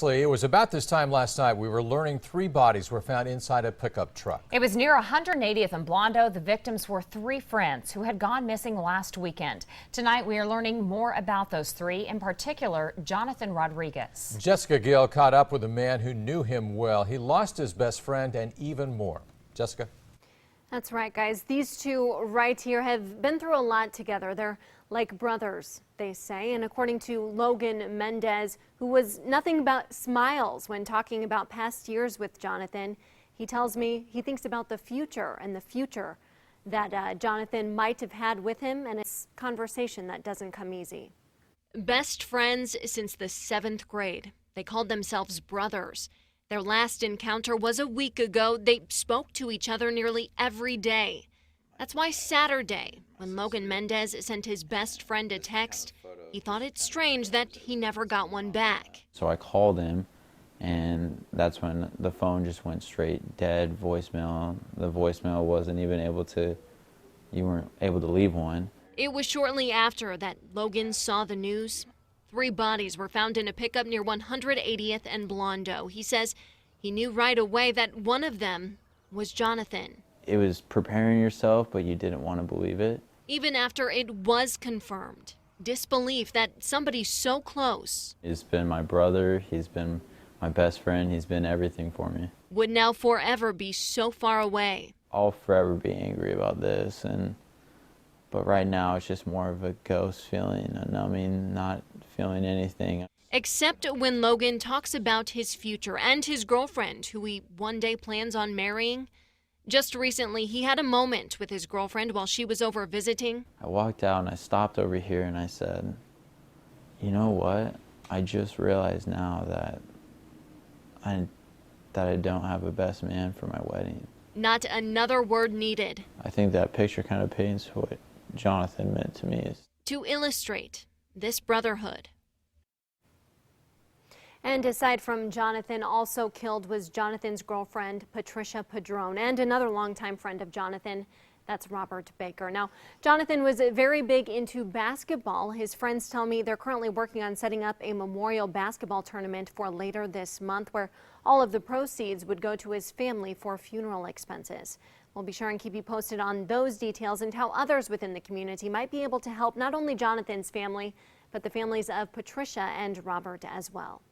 It was about this time last night we were learning 3 bodies were found inside a pickup truck. It was near 180th and Blondo. The victims were 3 friends who had gone missing last weekend. Tonight we are learning more about those 3, in particular Jonathan Rodriguez. Jessica Gill caught up with a man who knew him well. He lost his best friend and even more. Jessica? That's right, guys. These 2 right here have been through a lot together. They're like brothers, they say. And according to Logan Mendez, who was nothing but smiles when talking about past years with Jonathan, he tells me he thinks about the future and the future that Jonathan might have had with him, and it's a conversation that doesn't come easy. Best friends since the 7th grade. They called themselves brothers. Their last encounter was a week ago. They spoke to each other nearly every day. That's why Saturday, when Logan Mendez sent his best friend a text, he thought it strange that he never got one back. So I called him, and that's when the phone just went straight dead, voicemail. The voicemail wasn't even you weren't able to leave one. It was shortly after that Logan saw the news. 3 bodies were found in a pickup near 180th and Blondo. He says he knew right away that one of them was Jonathan. It was preparing yourself, but you didn't want to believe it. Even after it was confirmed, disbelief that somebody so close. He's been my brother, he's been my best friend, he's been everything for me. Would now forever be so far away. I'll forever be angry about this, but right now it's just more of a ghost feeling, a numbing, not feeling anything. Except when Logan talks about his future and his girlfriend, who he one day plans on marrying. Just recently, he had a moment with his girlfriend while she was over visiting. I walked out and I stopped over here and I said, you know what? I just realized now that I don't have a best man for my wedding. Not another word needed. I think that picture kind of paints what Jonathan meant to me. To illustrate this brotherhood. And aside from Jonathan, also killed was Jonathan's girlfriend, Patricia Padron, and another longtime friend of Jonathan. That's Robert Baker. Now, Jonathan was very big into basketball. His friends tell me they're currently working on setting up a memorial basketball tournament for later this month, where all of the proceeds would go to his family for funeral expenses. We'll be sure and keep you posted on those details and how others within the community might be able to help not only Jonathan's family, but the families of Patricia and Robert as well.